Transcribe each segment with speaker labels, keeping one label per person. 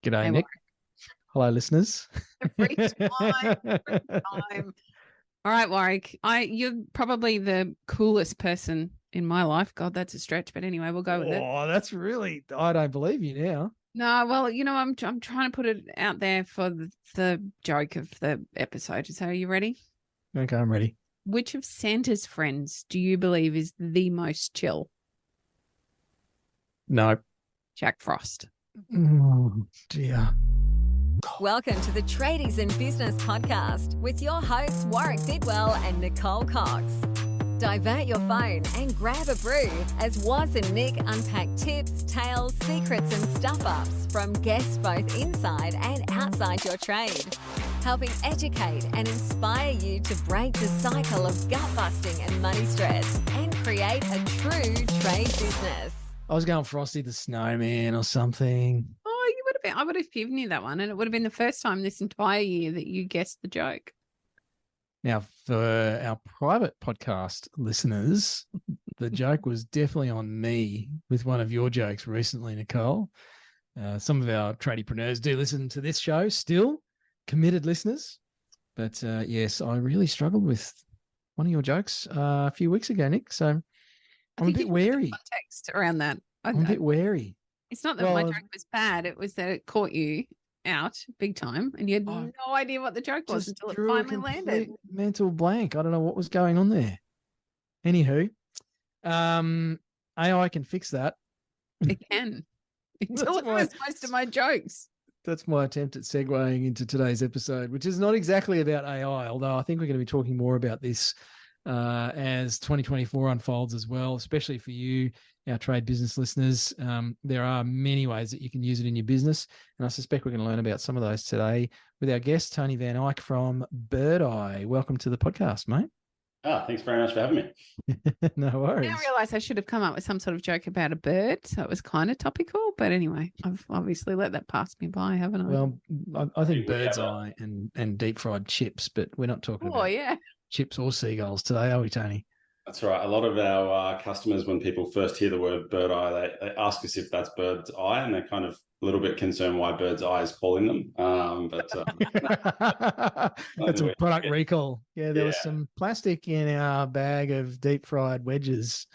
Speaker 1: G'day,
Speaker 2: Hey,
Speaker 1: Nick. Hello, listeners.
Speaker 2: every time, every time. All right, Warwick. You're probably the coolest person in my life. God, that's a stretch, but anyway, we'll go with it.
Speaker 1: Oh, that's really, I don't believe you now.
Speaker 2: No, well, I'm trying to put it out there for the joke of the episode. So, are you ready?
Speaker 1: Okay, I'm ready.
Speaker 2: Which of Santa's friends do you believe is the most chill?
Speaker 1: No.
Speaker 2: Jack Frost.
Speaker 1: Oh, dear.
Speaker 3: Welcome to the Tradies in Business podcast with your hosts Warwick Bidwell and Nicole Cox. Divert your phone and grab a brew as Waz and Nick unpack tips, tales, secrets and stuff-ups from guests both inside and outside your trade, helping educate and inspire you to break the cycle of gut-busting and money stress and create a true trade business.
Speaker 1: I was going Frosty the Snowman or something.
Speaker 2: Oh, you would have been. I would have given you that one, and it would have been the first time this entire year that you guessed the joke.
Speaker 1: Now, for our private podcast listeners, the joke was definitely on me with one of your jokes recently, Nicole. Some of our tradiepreneurs do listen to this show still, committed listeners. But yes, I really struggled with one of your jokes a few weeks ago, Nick. So I'm a bit wary.
Speaker 2: Context around that.
Speaker 1: I'm a bit wary.
Speaker 2: It's not that my joke was bad. It was that it caught you out big time and you had no idea what the joke was until it finally landed.
Speaker 1: Mental blank. I don't know what was going on there. Anywho, AI can fix that.
Speaker 2: It can. Until it knows most of my jokes.
Speaker 1: That's my attempt at segueing into today's episode, which is not exactly about AI, although I think we're going to be talking more about this as 2024 unfolds as well, especially for you, our trade business listeners. There are many ways that you can use it in your business, and I suspect we're going to learn about some of those today with our guest, Tony Van Eyck from Birdeye. Welcome to the podcast, mate.
Speaker 4: Thanks very much for having me.
Speaker 1: No worries.
Speaker 2: I realised I should have come up with some sort of joke about a bird, so it was kind of topical. But anyway, I've obviously let that pass me by, haven't I?
Speaker 1: Well, I think bird's eye and deep fried chips, but we're not talking about chips or seagulls today, are we, Tony?
Speaker 4: That's right. A lot of our customers, when people first hear the word bird eye, they ask us if that's bird's eye, and they're kind of a little bit concerned why bird's eye is calling them.
Speaker 1: That's a product recall. Yeah, there was some plastic in our bag of deep fried wedges.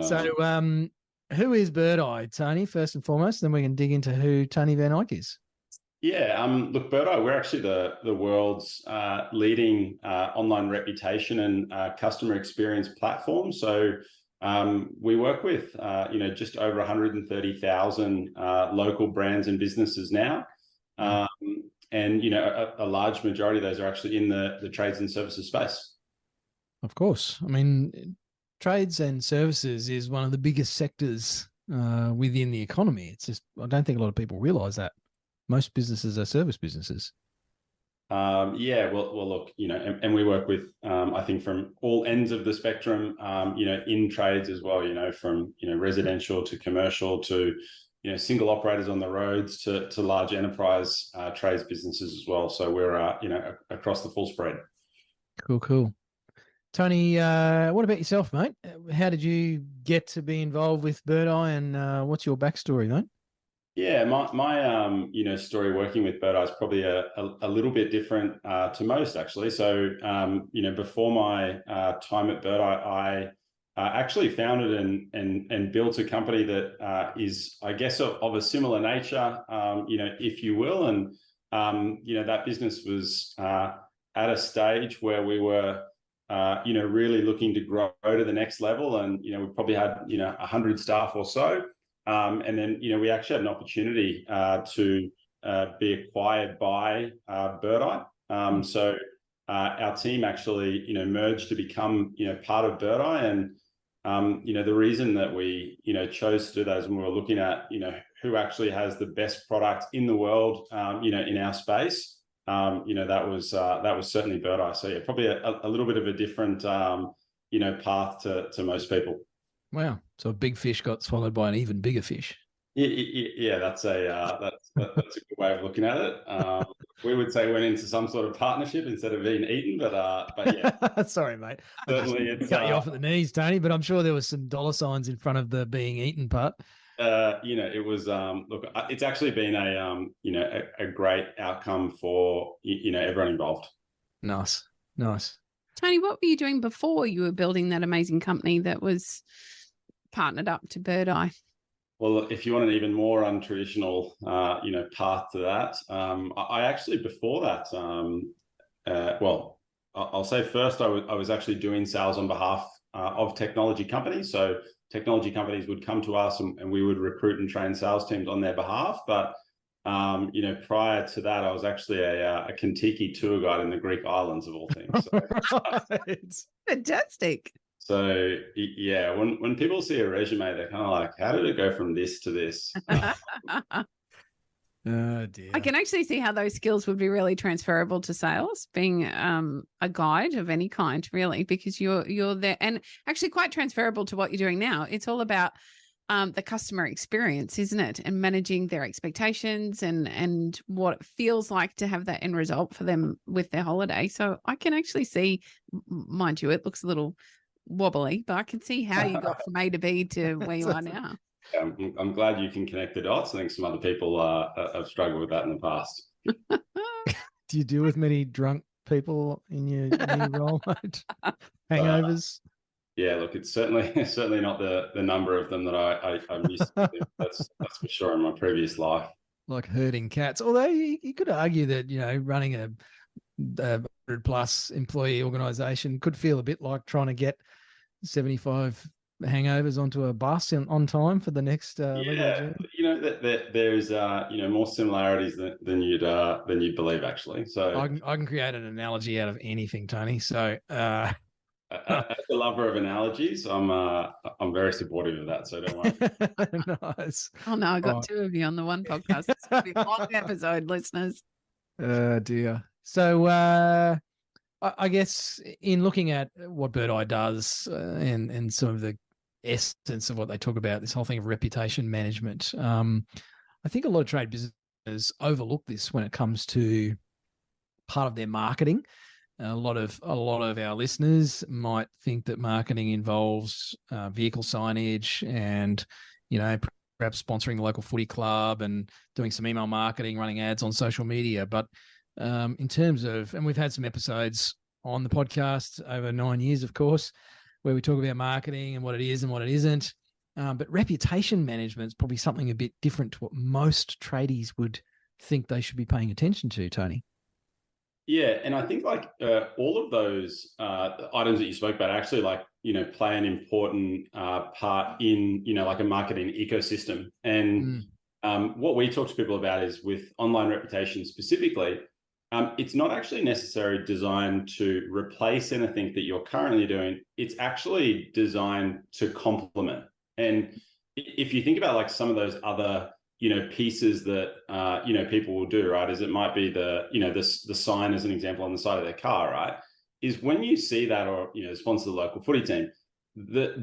Speaker 1: So who is Birdeye, Tony, first and foremost? Then we can dig into who Tony Van Eyck is.
Speaker 4: Yeah, look, Birdeye, we're actually the world's leading online reputation and customer experience platform. So we work with, just over 130,000 local brands and businesses now. And, a large majority of those are actually in the trades and services space.
Speaker 1: Of course. I mean, trades and services is one of the biggest sectors within the economy. It's just, I don't think a lot of people realize that. Most businesses are service businesses.
Speaker 4: Well, look, and we work with, I think, from all ends of the spectrum, in trades as well, from, residential to commercial to, single operators on the roads to large enterprise trades businesses as well. So we're, across the full spread.
Speaker 1: Cool. Tony, what about yourself, mate? How did you get to be involved with Birdeye, and what's your backstory, mate?
Speaker 4: Yeah, my story working with Birdeye is probably a little bit different to most, actually. So, before my time at Birdeye, I actually founded and built a company that is, I guess, of a similar nature, if you will. And, that business was at a stage where we were, really looking to grow to the next level. And, we probably had, 100 staff or so. And then, we actually had an opportunity to be acquired by Birdeye. So our team actually, merged to become, part of Birdeye. And, the reason that we, chose to do that is when we were looking at, who actually has the best product in the world, in our space, that was certainly Birdeye. So yeah, probably a little bit of a different, path to most people.
Speaker 1: Wow. So a big fish got swallowed by an even bigger fish.
Speaker 4: Yeah, that's a good way of looking at it. We would say went into some sort of partnership instead of being eaten, but yeah.
Speaker 1: Sorry, mate.
Speaker 4: Certainly, it's
Speaker 1: cut you off at the knees, Tony. But I'm sure there was some dollar signs in front of the being eaten part.
Speaker 4: it was, look, it's actually been a great outcome for, everyone involved.
Speaker 1: Nice.
Speaker 2: Tony, what were you doing before you were building that amazing company that was partnered up to Birdeye?
Speaker 4: Well, if you want an even more untraditional, path to that, I actually, before that, I'll say first, I was actually doing sales on behalf of technology companies. So technology companies would come to us and we would recruit and train sales teams on their behalf. But, prior to that, I was actually a Kentucky tour guide in the Greek islands, of all things. So,
Speaker 2: It's fantastic.
Speaker 4: So yeah, when people see a resume, they're kind of like, how did it go from this to this?
Speaker 1: Oh dear.
Speaker 2: I can actually see how those skills would be really transferable to sales, being a guide of any kind, really, because you're there, and actually quite transferable to what you're doing now. It's all about the customer experience, isn't it? And managing their expectations and what it feels like to have that end result for them with their holiday. So I can actually see, mind you, it looks a little wobbly, but I can see how you got from A to B to where you are now.
Speaker 4: I'm glad you can connect the dots. I think some other people have struggled with that in the past.
Speaker 1: Do you deal with many drunk people in your role, mate? Hangovers?
Speaker 4: Yeah, look, it's certainly not the number of them that I'm used to. That's for sure in my previous life.
Speaker 1: Like herding cats. Although you could argue that, running a 100+ employee organization could feel a bit like trying to get 75 hangovers onto a bus on time for the next legal journey.
Speaker 4: There's more similarities than you'd believe, actually. So
Speaker 1: I can create an analogy out of anything, Tony. So
Speaker 4: as a lover of analogies, I'm very supportive of that. So don't worry.
Speaker 1: Nice.
Speaker 2: Oh no, I got two of you on the one podcast. It's gonna be a long episode, listeners.
Speaker 1: Dear. So I guess in looking at what Birdeye does and some of the essence of what they talk about, this whole thing of reputation management, I think a lot of trade businesses overlook this when it comes to part of their marketing. A lot of our listeners might think that marketing involves vehicle signage and, perhaps sponsoring the local footy club and doing some email marketing, running ads on social media. But in terms of, and we've had some episodes on the podcast over 9 years, of course, where we talk about marketing and what it is and what it isn't. But reputation management is probably something a bit different to what most tradies would think they should be paying attention to, Tony.
Speaker 4: Yeah, and I think all of those items that you spoke about actually play an important part in a marketing ecosystem. And what we talk to people about is with online reputation specifically, it's not actually necessarily designed to replace anything that you're currently doing. It's actually designed to complement. And if you think about some of those other pieces that people will do, right, is it might be the sign as an example on the side of their car, right, is when you see that or sponsor the local footy team,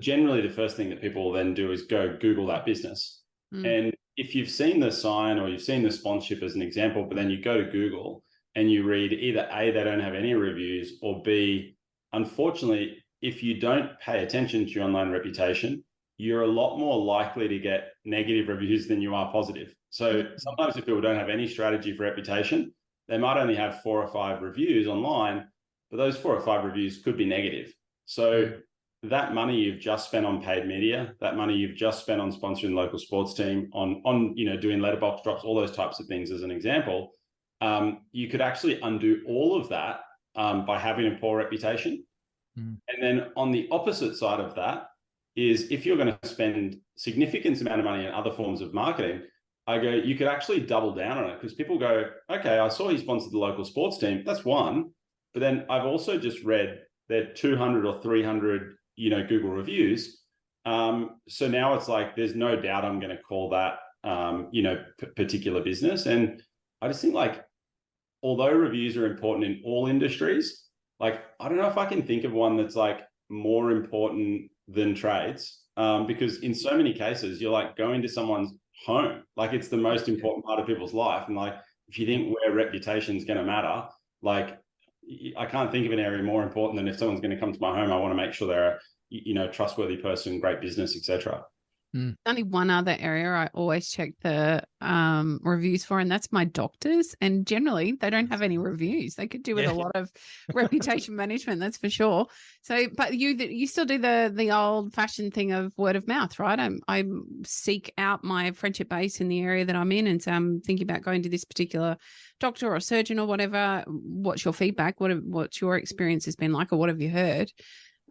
Speaker 4: generally the first thing that people will then do is go Google that business. And if you've seen the sign or you've seen the sponsorship as an example, but then you go to Google and you read either A, they don't have any reviews, or B, unfortunately, if you don't pay attention to your online reputation, you're a lot more likely to get negative reviews than you are positive. So sometimes if people don't have any strategy for reputation, they might only have 4 or 5 reviews online, but those 4 or 5 reviews could be negative. So that money you've just spent on paid media, that money you've just spent on sponsoring the local sports team, on doing letterbox drops, all those types of things as an example, you could actually undo all of that by having a poor reputation. And then on the opposite side of that is if you're going to spend significant amount of money in other forms of marketing, you could actually double down on it, because people go, okay, I saw you sponsored the local sports team. That's one. But then I've also just read their 200 or 300, Google reviews. So now it's there's no doubt I'm going to call that, particular business. And I just think although reviews are important in all industries, I don't know if I can think of one that's more important than trades, because in so many cases you're going to someone's home, it's the most important part of people's life. And if you think where reputation is going to matter, I can't think of an area more important than if someone's going to come to my home, I want to make sure they're a trustworthy person, great business, etc.
Speaker 2: Only one other area I always check the reviews for, and that's my doctors. And generally, they don't have any reviews. They could do with a lot of reputation management, that's for sure. So, but you still do the old fashioned thing of word of mouth, right? I seek out my friendship base in the area that I'm in, and so I'm thinking about going to this particular doctor or surgeon or whatever. What's your feedback? What's your experience has been like, or what have you heard?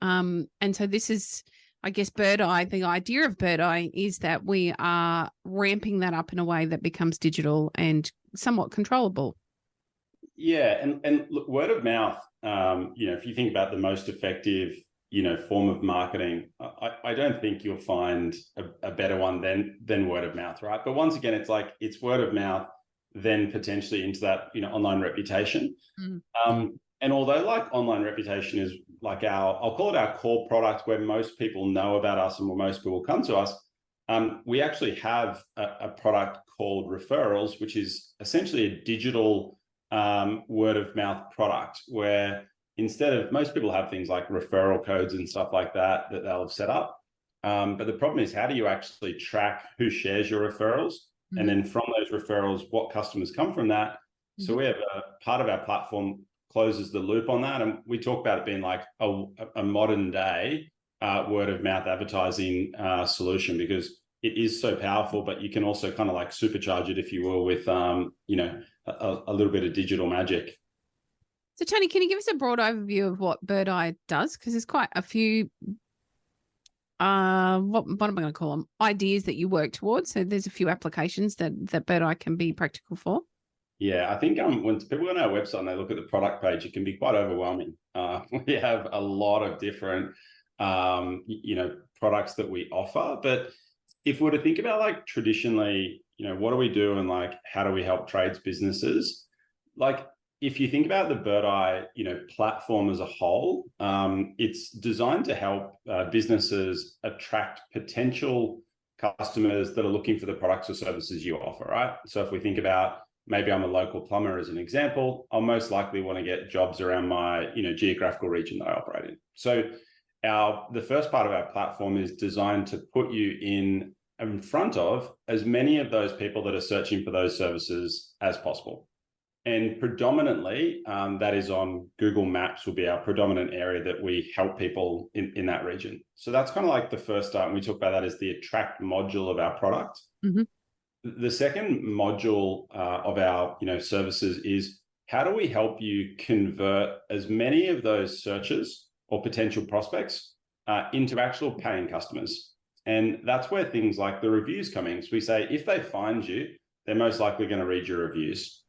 Speaker 2: And so this is, I guess, Birdeye, the idea of Birdeye is that we are ramping that up in a way that becomes digital and somewhat controllable.
Speaker 4: Yeah. And look, word of mouth, if you think about the most effective, form of marketing, I don't think you'll find a better one than word of mouth, right? But once again, it's word of mouth, then potentially into that, online reputation. And although online reputation is I'll call it our core product where most people know about us and where most people come to us, we actually have a product called Referrals, which is essentially a digital word of mouth product where instead of, most people have things like referral codes and stuff like that they'll have set up. But the problem is, how do you actually track who shares your referrals? And then from those referrals, what customers come from that? So we have a part of our platform closes the loop on that. And we talk about it being like a modern day word of mouth advertising solution, because it is so powerful, but you can also kind of supercharge it, if you will, with, a little bit of digital magic.
Speaker 2: So Tony, can you give us a broad overview of what Birdeye does? Because there's quite a few, what am I going to call them? Ideas that you work towards. So there's a few applications that Birdeye can be practical for.
Speaker 4: Yeah, I think when people go on our website and they look at the product page, it can be quite overwhelming. We have a lot of different, products that we offer. But if we were to think about traditionally, what do we do and how do we help trades businesses? If you think about the Birdeye, platform as a whole, it's designed to help businesses attract potential customers that are looking for the products or services you offer, right? So if we think about, maybe I'm a local plumber as an example, I'll most likely want to get jobs around my, geographical region that I operate in. So the first part of our platform is designed to put you in front of as many of those people that are searching for those services as possible. And predominantly, that is on Google Maps, will be our predominant area that we help people in that region. So that's kind of the first start. And we talk about that as the attract module of our product. The second module of our services is, how do we help you convert as many of those searches or potential prospects into actual paying customers? And that's where things like the reviews come in. So we say, if they find you, they're most likely going to read your reviews.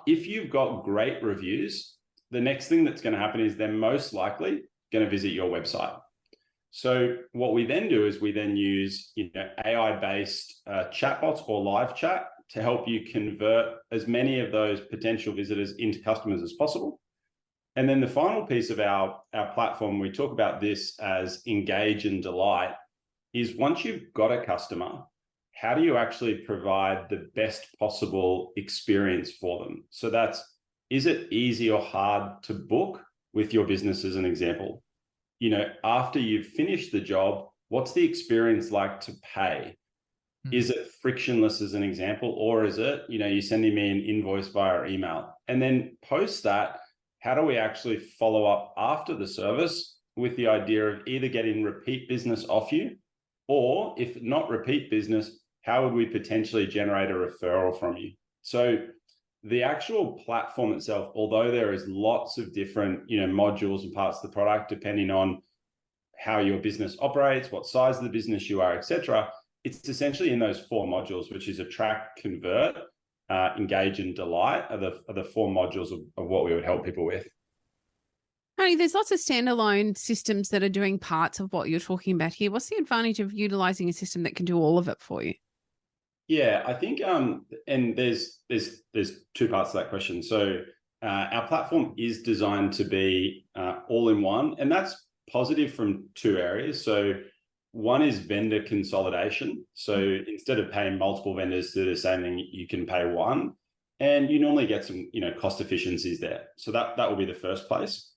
Speaker 4: If you've got great reviews, the next thing that's going to happen is they're most likely going to visit your website. So what we then do is we then use AI-based chatbots or live chat to help you convert as many of those potential visitors into customers as possible. And then the final piece of our platform, we talk about this as engage and delight, is once you've got a customer, how do you actually provide the best possible experience for them? So is it easy or hard to book with your business, as an example? After you've finished the job, what's the experience like to pay? Is it frictionless, as an example, or is it, you sending me an invoice via email? And then post that, how do we actually follow up after the service with the idea of either getting repeat business off you, or if not repeat business, how would we potentially generate a referral from you? So the actual platform itself, although there is lots of different, modules and parts of the product, depending on how your business operates, what size of the business you are, etc., it's essentially in those four modules, which is attract, convert, engage, and delight are the four modules of what we would help people with.
Speaker 2: Tony, there's lots of standalone systems that are doing parts of what you're talking about here. What's the advantage of utilizing a system that can do all of it for you?
Speaker 4: Yeah, I think, and there's two parts to that question. So our platform is designed to be all in one, and that's positive from two areas. So one is vendor consolidation. So instead of paying multiple vendors to do the same thing, you can pay one, and you normally get some, cost efficiencies there. So that will be the first place.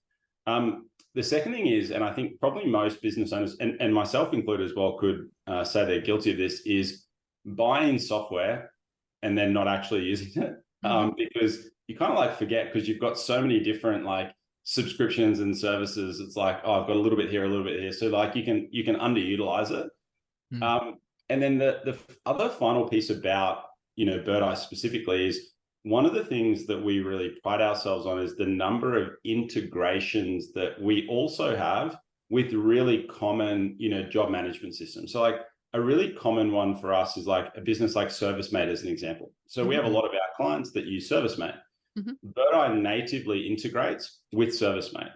Speaker 4: The second thing is, and I think probably most business owners, and myself included as well, could say they're guilty of this, is buying software and then not actually using it. Because you kind of like forget, because you've got so many different like subscriptions and services. It's like, oh, I've got a little bit here, a little bit here. So like you can underutilize it. And then the other final piece about, Birdeye specifically is, one of the things that we really pride ourselves on is the number of integrations that we also have with really common, job management systems. So like a really common one for us is like a business like ServiceMate as an example. So we have a lot of our clients that use ServiceMate. Birdeye natively integrates with ServiceMate.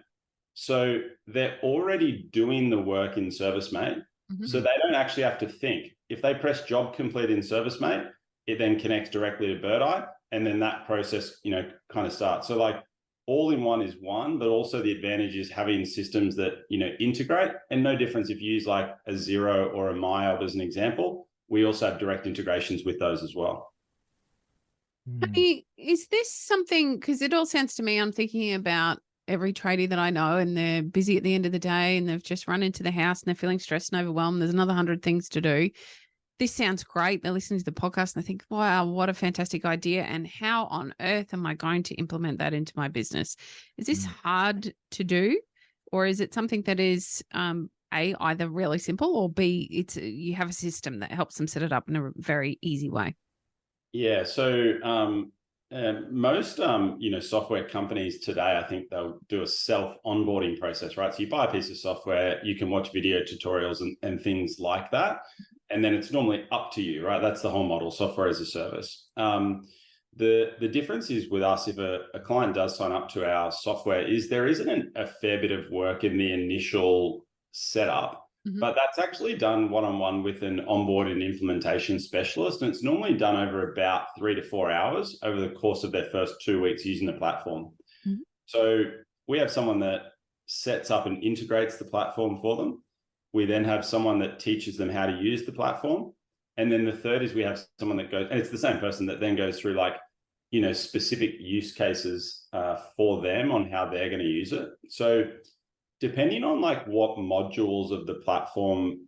Speaker 4: So they're already doing the work in ServiceMate. So they don't actually have to think. If they press job complete in ServiceMate, it then connects directly to Birdeye. And then that process, kind of starts. So like all in one is one, but also the advantage is having systems that, integrate. And no difference if you use like a Xero or a MyOb as an example. We also have direct integrations with those as well.
Speaker 2: Is this something, because it all sounds to me, I'm thinking about every tradie that I know, and they're busy at the end of the day and they've just run into the house and they're feeling stressed and overwhelmed. There's another 100 things to do. This sounds great. They're listening to the podcast and they think, wow, what a fantastic idea. And how on earth am I going to implement that into my business? Is this hard to do? Or is it something that is A, either really simple, or B, you have a system that helps them set it up in a very easy way?
Speaker 4: Yeah. So most, software companies today, I think they'll do a self-onboarding process, right? So you buy a piece of software, you can watch video tutorials and things like that. And then it's normally up to you, right? That's the whole model, software as a service. The difference is with us, if a client does sign up to our software, is there isn't a fair bit of work in the initial setup, but that's actually done one-on-one with an onboard and implementation specialist. And it's normally done over about 3 to 4 hours over the course of their first 2 weeks using the platform. So we have someone that sets up and integrates the platform for them. We then have someone that teaches them how to use the platform. And then the third is we have someone that goes, and it's the same person that then goes through like, specific use cases for them on how they're going to use it. So depending on like what modules of the platform,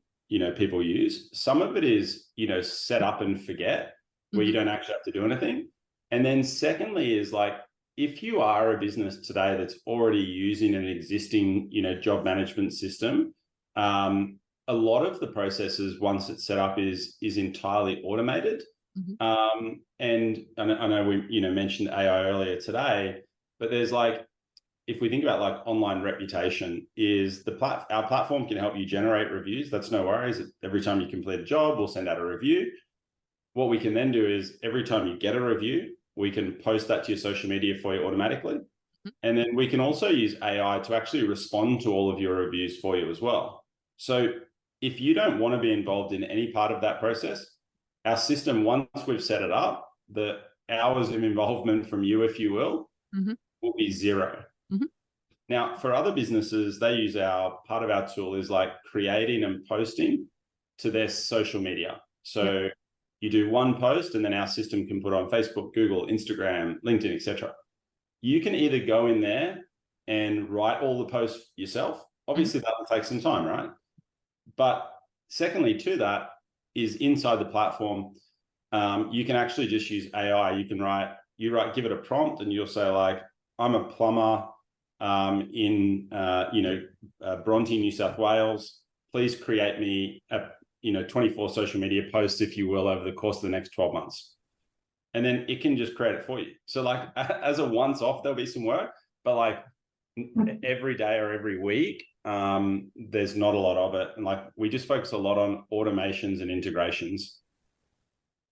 Speaker 4: people use, some of it is, set up and forget, where you don't actually have to do anything. And then secondly is like, if you are a business today that's already using an existing, job management system, a lot of the processes, once it's set up, is entirely automated. And I know we mentioned AI earlier today, but there's like, if we think about like online reputation, is our platform can help you generate reviews. That's no worries. Every time you complete a job, we'll send out a review. What we can then do is every time you get a review, we can post that to your social media for you automatically. And then we can also use AI to actually respond to all of your reviews for you as well. So if you don't want to be involved in any part of that process, our system, once we've set it up, the hours of involvement from you, if you will be zero. Now, for other businesses, they use part of our tool is like creating and posting to their social media. So you do one post and then our system can put on Facebook, Google, Instagram, LinkedIn, etc. You can either go in there and write all the posts yourself. Obviously, that will take some time, right? But secondly to that is inside the platform, you can actually just use AI. You can give it a prompt and you'll say like, I'm a plumber in Bronte, New South Wales. Please create me a 24 social media posts, if you will, over the course of the next 12 months. And then it can just create it for you. So like as a once off, there'll be some work, but like every day or every week, there's not a lot of it. And like we just focus a lot on automations and integrations.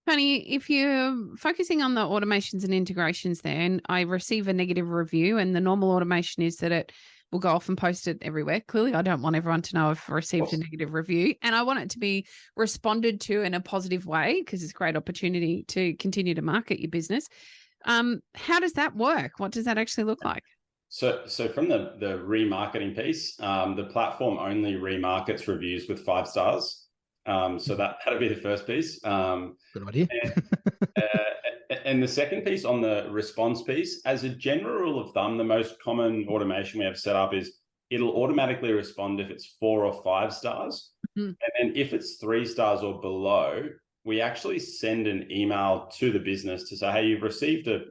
Speaker 2: Tony, if you're focusing on the automations and integrations there, and I receive a negative review, and the normal automation is that it will go off and post it everywhere. Clearly, I don't want everyone to know I've received a negative review, and I want it to be responded to in a positive way because it's a great opportunity to continue to market your business. How does that work? What does that actually look like?
Speaker 4: So from the remarketing piece, the platform only remarkets reviews with 5 stars. So that'll be the first piece.
Speaker 1: Good idea.
Speaker 4: And the second piece on the response piece, as a general rule of thumb, the most common automation we have set up is it'll automatically respond if it's 4 or 5 stars.
Speaker 2: Mm.
Speaker 4: And then if it's 3 stars or below, we actually send an email to the business to say, hey, you've received a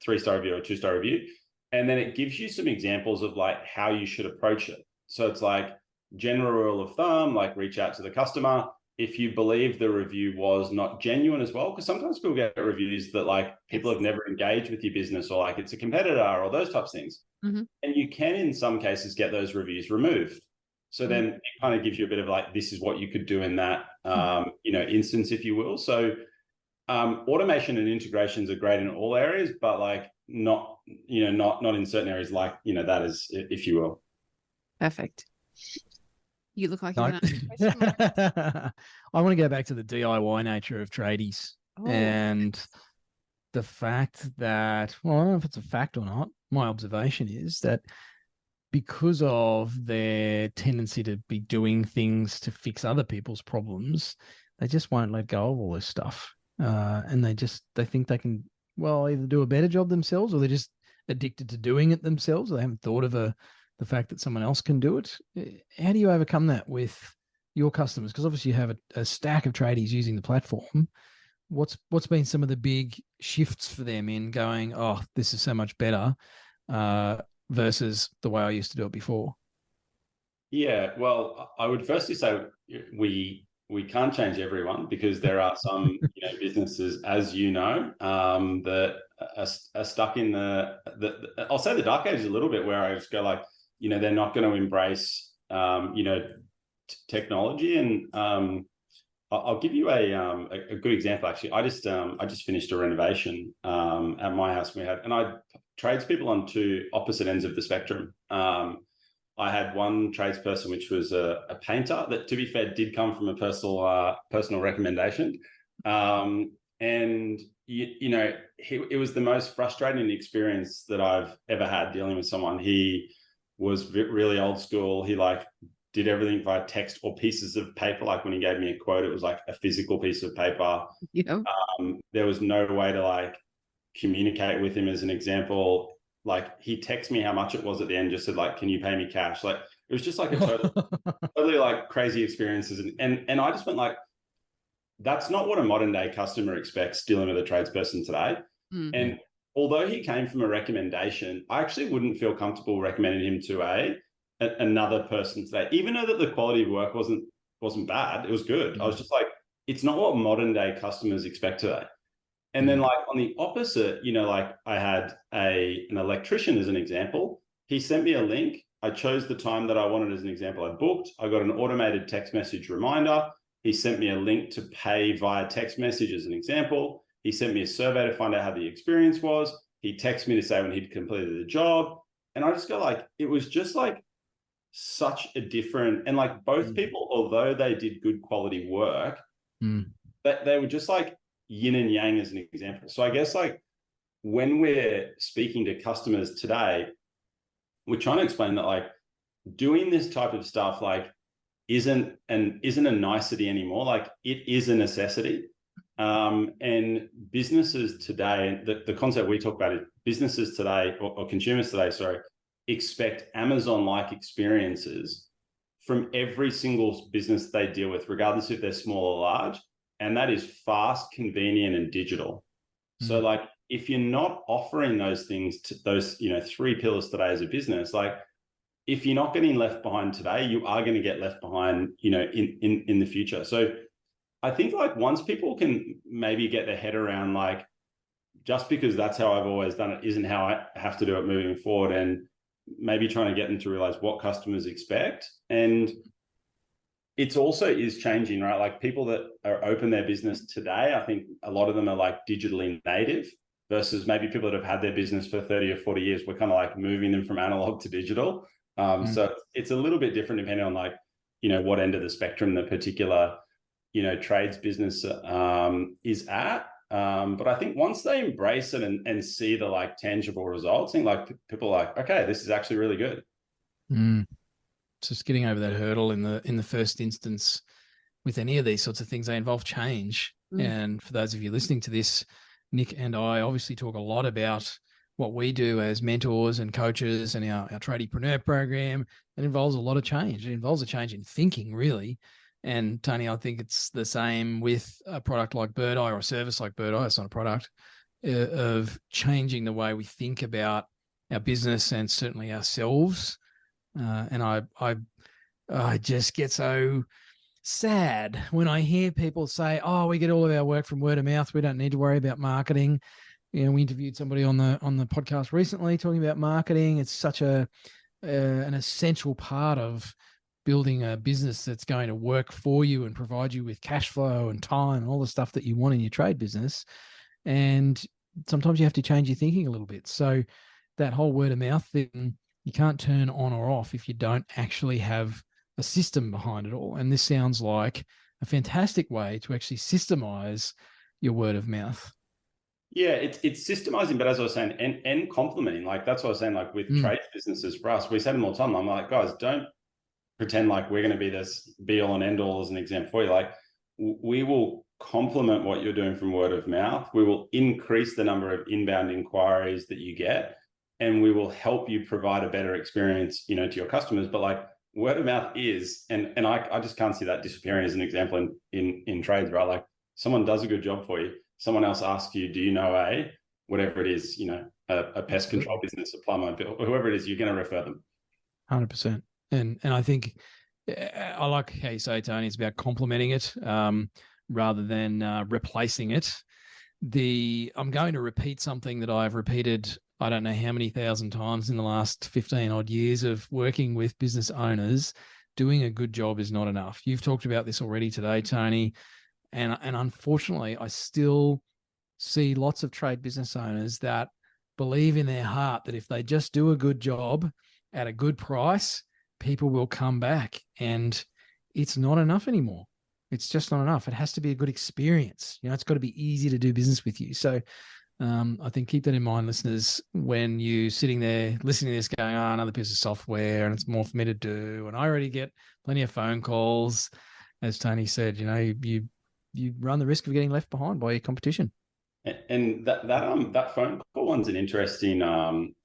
Speaker 4: 3-star review or a 2-star review. And then it gives you some examples of like how you should approach it. So it's like general rule of thumb, like reach out to the customer. If you believe the review was not genuine as well, because sometimes people get reviews that like people have never engaged with your business or like it's a competitor or those types of things.
Speaker 2: Mm-hmm.
Speaker 4: And you can, in some cases, get those reviews removed. So then it kind of gives you a bit of like, this is what you could do in that, instance, if you will. So automation and integrations are great in all areas, but like not in certain areas like, that is, if you will.
Speaker 2: Perfect. You look like
Speaker 1: No.
Speaker 2: you're going to ask a question.
Speaker 1: I want to go back to the DIY nature of tradies and the fact that, well, I don't know if it's a fact or not. My observation is that because of their tendency to be doing things to fix other people's problems, they just won't let go of all this stuff. And they think they can, well, either do a better job themselves or they're just addicted to doing it themselves. Or they haven't thought of the fact that someone else can do it. How do you overcome that with your customers? Because obviously you have a stack of tradies using the platform. What's been some of the big shifts for them in going, oh, this is so much better versus the way I used to do it before?
Speaker 4: Yeah, well, I would firstly say we can't change everyone because there are some businesses, as that are stuck in the I'll say the dark ages a little bit, where I just go like, they're not going to embrace technology. And I'll give you a good example. Actually, I just finished a renovation at my house. I tradespeople on 2 opposite ends of the spectrum. I had one tradesperson, which was a painter that, to be fair, did come from a personal recommendation. And it was the most frustrating experience that I've ever had dealing with someone. He was really old school. He did everything via text or pieces of paper. Like when he gave me a quote, it was like a physical piece of paper.
Speaker 2: Yeah.
Speaker 4: There was no way to communicate with him. As an example, he texted me how much it was at the end, just said can you pay me cash? It was just a totally crazy experiences. And I just went that's not what a modern day customer expects dealing with a tradesperson today. Mm-hmm. And although he came from a recommendation, I actually wouldn't feel comfortable recommending him to another person today, even though that the quality of work wasn't bad. It was good. Mm-hmm. I was just it's not what modern day customers expect today. And then on the opposite, I had an electrician as an example. He sent me a link. I chose the time that I wanted as an example. I booked. I got an automated text message reminder. He sent me a link to pay via text message as an example. He sent me a survey to find out how the experience was. He texted me to say when he'd completed the job. And I just go it was just such a different, and both people, although they did good quality work, they were just yin and yang as an example. So I guess when we're speaking to customers today, we're trying to explain that doing this type of stuff isn't a nicety anymore. It is a necessity. And businesses today, the concept we talk about is businesses today, or consumers today, expect Amazon-like experiences from every single business they deal with, regardless if they're small or large. And that is fast, convenient, and digital. So if you're not offering those things to those, 3 pillars today as a business, if you're not getting left behind today, you are going to get left behind, in the future. So I think once people can maybe get their head around just because that's how I've always done it isn't how I have to do it moving forward, and maybe trying to get them to realize what customers expect. And it's also is changing, right? People that are open their business today, I think a lot of them are digitally native versus maybe people that have had their business for 30 or 40 years. We're kind of moving them from analog to digital. So it's a little bit different depending on what end of the spectrum the particular, trades business is at. But I think once they embrace it and see the tangible results, I think people are okay, this is actually really good.
Speaker 1: Just getting over that hurdle in the first instance with any of these sorts of things, they involve change. And for those of you listening to this, Nick and I obviously talk a lot about what we do as mentors and coaches and our Tradiepreneur program. It involves a lot of change. It involves a change in thinking, really. And Tony, I think it's the same with a product like Birdeye or a service like Birdeye. It's not a product, of changing the way we think about our business and certainly ourselves. And I just get so sad when I hear people say, "Oh, we get all of our work from word of mouth. We don't need to worry about marketing." You know, we interviewed somebody on the podcast recently talking about marketing. It's such an essential part of building a business that's going to work for you and provide you with cash flow and time and all the stuff that you want in your trade business. And sometimes you have to change your thinking a little bit. So that whole word of mouth thing, you can't turn on or off if you don't actually have a system behind it all. And this sounds like a fantastic way to actually systemize your word of mouth.
Speaker 4: Yeah, it's systemizing, but as I was saying, and complementing. Like that's what I was saying, like with trade businesses for us, we say them all the time. I'm like, guys, don't pretend like we're going to be this be all and end all as an example for you. Like we will complement what you're doing from word of mouth. We will increase the number of inbound inquiries that you get, and we will help you provide a better experience, you know, to your customers. But like word of mouth is, and I just can't see that disappearing as an example in trades, right? Like someone does a good job for you. Someone else asks you, do you know whatever it is, you know, a pest control business, a plumber, whoever it is, you're going to refer them.
Speaker 1: 100%. And I think I like how you say, Tony, it's about complementing it rather than replacing it. I'm going to repeat something that I've repeated, I don't know how many thousand times in the last 15 odd years of working with business owners. Doing a good job is not enough. You've talked about this already today, Tony. And unfortunately, I still see lots of trade business owners that believe in their heart that if they just do a good job at a good price, people will come back. And it's not enough anymore. It's just not enough. It has to be a good experience. You know, it's got to be easy to do business with you. So I think keep that in mind, listeners, when you're sitting there listening to this going, oh, another piece of software and it's more for me to do. And I already get plenty of phone calls. As Tony said, you know, you run the risk of getting left behind by your competition.
Speaker 4: And that phone call one's an interesting,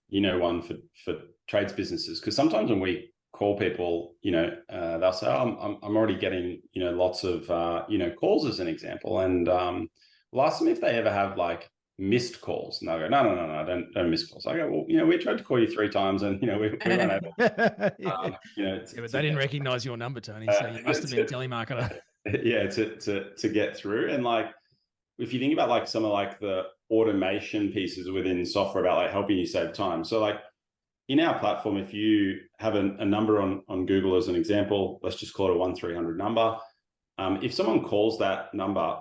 Speaker 4: you know, one for trades businesses, because sometimes when we call people, you know, they'll say, oh, I'm already getting, you know, lots of, you know, calls as an example. And we'll ask them if they ever have like missed calls, and they'll go, no, don't miss calls. I go, well, you know, we tried to call you 3 times and, you know, we weren't able, you know,
Speaker 1: but they didn't recognize your number, Tony. So you must have been a telemarketer.
Speaker 4: Yeah, to get through. And like, if you think about like some of like the automation pieces within software about like helping you save time. So like in our platform, if you have a number on Google as an example, let's just call it a 1300 number. If someone calls that number,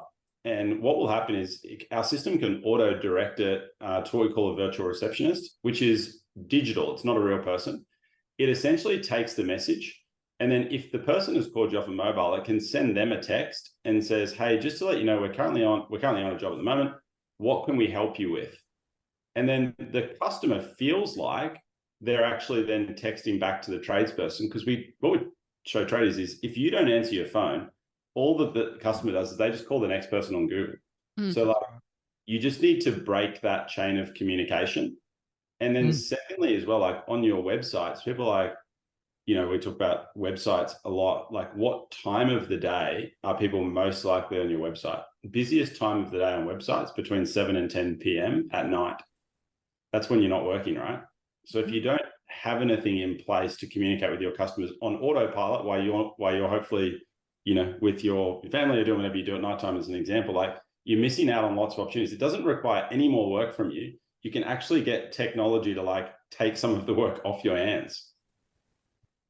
Speaker 4: and what will happen is our system can auto direct it to what we call a virtual receptionist, which is digital. It's not a real person. It essentially takes the message. And then if the person has called you off a mobile, it can send them a text and says, hey, just to let you know, we're currently on a job at the moment. What can we help you with? And then the customer feels like they're actually then texting back to the tradesperson, because what we show traders is if you don't answer your phone, all that the customer does is they just call the next person on Google. So like you just need to break that chain of communication. And then secondly as well, like on your websites, people are like, you know, we talk about websites a lot. Like what time of the day are people most likely on your website? Busiest time of the day on websites between 7 and 10 p.m. at night. That's when you're not working, right? So if you don't have anything in place to communicate with your customers on autopilot while you're hopefully, you know, with your family or doing whatever you do at nighttime as an example, like you're missing out on lots of opportunities. It doesn't require any more work from you. You can actually get technology to like take some of the work off your hands.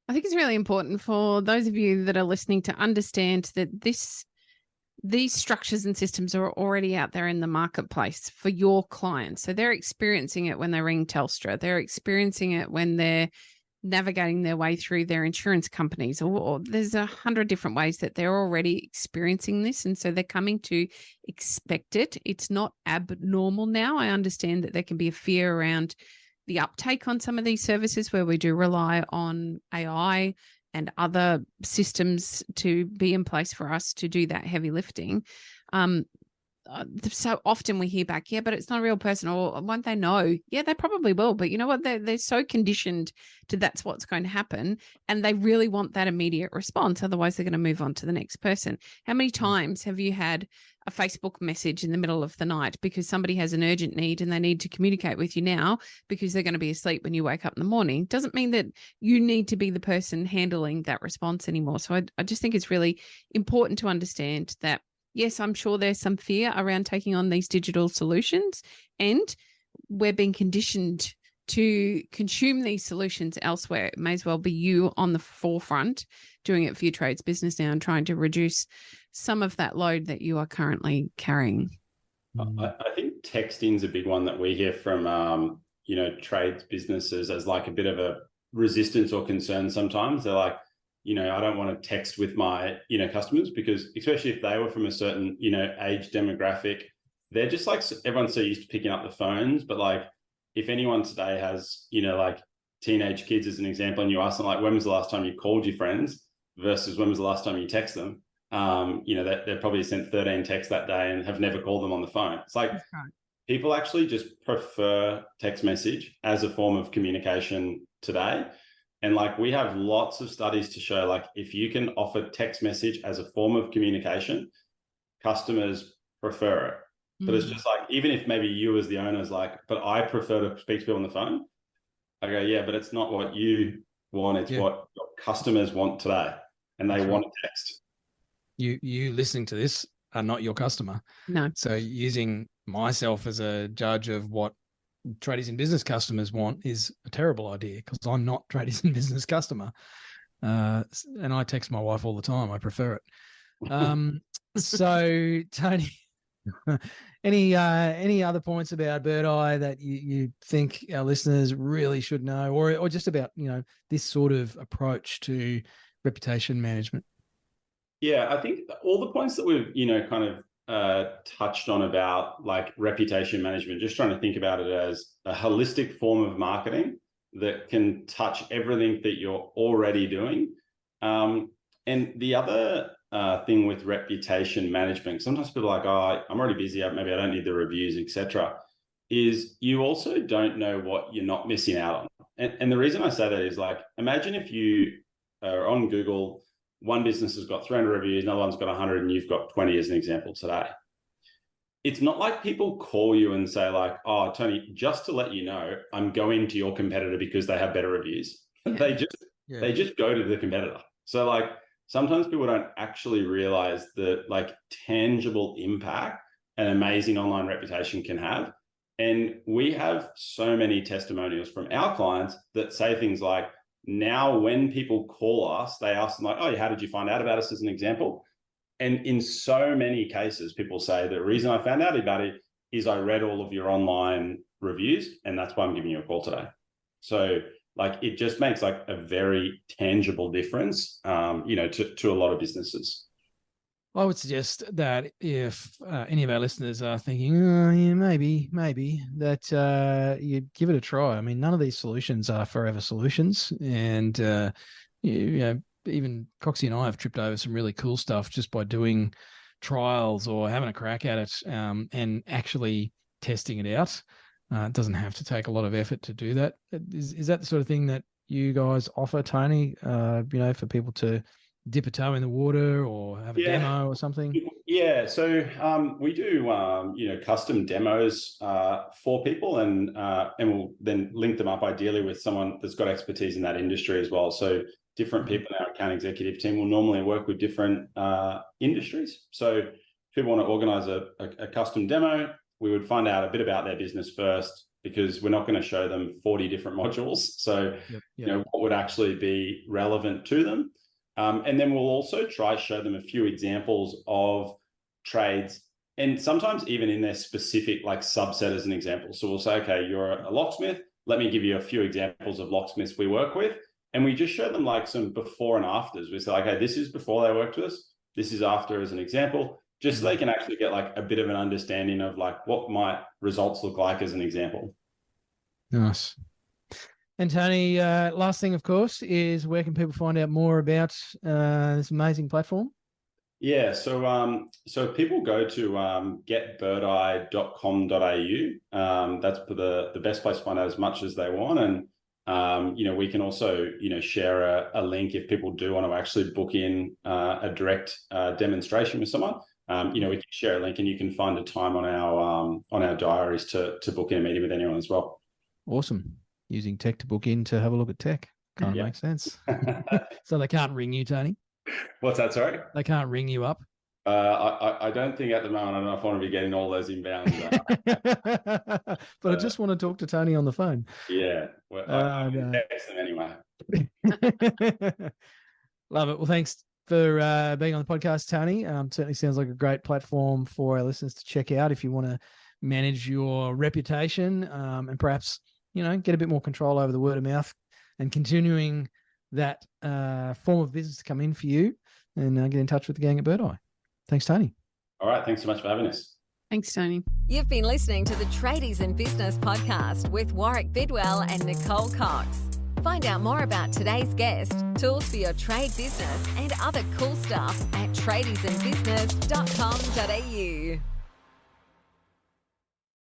Speaker 2: I think it's really important for those of you that are listening to understand that these structures and systems are already out there in the marketplace for your clients. So they're experiencing it when they ring Telstra. They're experiencing it when they're navigating their way through their insurance companies, or there's 100 different ways that they're already experiencing this. And so they're coming to expect it. It's not abnormal now. I understand that there can be a fear around the uptake on some of these services where we do rely on AI and other systems to be in place for us to do that heavy lifting. so often we hear back, yeah, but it's not a real person, or won't they know? Yeah, they probably will, but you know what? They're so conditioned to that's what's going to happen, and they really want that immediate response. Otherwise, they're going to move on to the next person. How many times have you had a Facebook message in the middle of the night because somebody has an urgent need and they need to communicate with you now because they're going to be asleep when you wake up in the morning? Doesn't mean that you need to be the person handling that response anymore. So I just think it's really important to understand that, yes, I'm sure there's some fear around taking on these digital solutions, and we're being conditioned to consume these solutions elsewhere. It may as well be you on the forefront doing it for your trades business now and trying to reduce some of that load that you are currently carrying.
Speaker 4: I think texting's a big one that we hear from, trades businesses as like a bit of a resistance or concern sometimes. They're like, I don't want to text with my, customers, because especially if they were from a certain, age demographic, they're just like, everyone's so used to picking up the phones. But like, if anyone today has, like teenage kids as an example, and you ask them like, when was the last time you called your friends versus when was the last time you text them? They probably sent 13 texts that day and have never called them on the phone. It's like, people actually just prefer text message as a form of communication today. And like, we have lots of studies to show, like, if you can offer text message as a form of communication, customers prefer it. But it's just like, even if maybe you as the owner is like, but I prefer to speak to people on the phone. I go, yeah, but it's not what you want. It's what your customers want today. And they want a text.
Speaker 1: You listening to this are not your customer.
Speaker 2: No.
Speaker 1: So using myself as a judge of what tradies and business customers want is a terrible idea, because I'm not tradies and business customer. And I text my wife all the time. I prefer it. So Tony, any other points about Birdeye that you think our listeners really should know, or just about, this sort of approach to reputation management?
Speaker 4: Yeah, I think all the points that we've, kind of touched on about like reputation management, just trying to think about it as a holistic form of marketing that can touch everything that you're already doing. And the other thing with reputation management, sometimes people are like, oh, I'm already busy, maybe I don't need the reviews, etc., is you also don't know what you're not missing out on. And the reason I say that is, like, imagine if you are on Google, one business has got 300 reviews, another one's got 100, and you've got 20 as an example today. It's not like people call you and say like, oh, Tony, just to let you know, I'm going to your competitor because they have better reviews. Yeah. They just go to the competitor. So like, sometimes people don't actually realize the like tangible impact an amazing online reputation can have. And we have so many testimonials from our clients that say things like, now when people call us, they ask them like, oh, how did you find out about us, as an example? And in so many cases, people say the reason I found out about it is I read all of your online reviews, and that's why I'm giving you a call today. So like, it just makes like a very tangible difference, to a lot of businesses.
Speaker 1: I would suggest that if any of our listeners are thinking, oh, yeah, maybe that you give it a try. I mean, none of these solutions are forever solutions. And, even Coxie and I have tripped over some really cool stuff just by doing trials or having a crack at it, and actually testing it out. It doesn't have to take a lot of effort to do that. Is that the sort of thing that you guys offer, Tony, for people to dip a toe in the water or have a demo or something?
Speaker 4: Yeah, so we do custom demos for people, and we'll then link them up ideally with someone that's got expertise in that industry as well. So different people in our account executive team will normally work with different industries. So if people want to organize a custom demo, we would find out a bit about their business first, because we're not going to show them 40 different modules. So what would actually be relevant to them. And then we'll also try to show them a few examples of trades, and sometimes even in their specific like subset as an example. So we'll say, okay, you're a locksmith. Let me give you a few examples of locksmiths we work with. And we just show them like some before and afters. We say, okay, this is before they worked with us. This is after, as an example, just so they can actually get like a bit of an understanding of like what might results look like as an example.
Speaker 1: Nice. And Tony, last thing, of course, is where can people find out more about this amazing platform?
Speaker 4: Yeah, so people go to getbirdeye.com.au. That's the best place to find out as much as they want, and we can also share a link if people do want to actually book in a direct demonstration with someone. We can share a link, and you can find a time on our diaries to book in a meeting with anyone as well.
Speaker 1: Awesome. Using tech to book in to have a look at tech kind of makes sense. So they can't ring you, Tony?
Speaker 4: What's that, sorry?
Speaker 1: They can't ring you up?
Speaker 4: I don't think at the moment. I don't know if I want to be getting all those inbounds.
Speaker 1: But I just want to talk to Tony on the phone.
Speaker 4: Yeah. Well, I can text them anyway.
Speaker 1: Love it. Well, thanks for being on the podcast, Tony. Certainly sounds like a great platform for our listeners to check out if you want to manage your reputation and perhaps, get a bit more control over the word of mouth and continuing that form of business to come in for you, and get in touch with the gang at Birdeye. Thanks, Tony.
Speaker 4: All right. Thanks so much for having us.
Speaker 2: Thanks, Tony.
Speaker 3: You've been listening to the Tradies in Business podcast with Warwick Bidwell and Nicole Cox. Find out more about today's guest, tools for your trade business, and other cool stuff at tradiesinbusiness.com.au.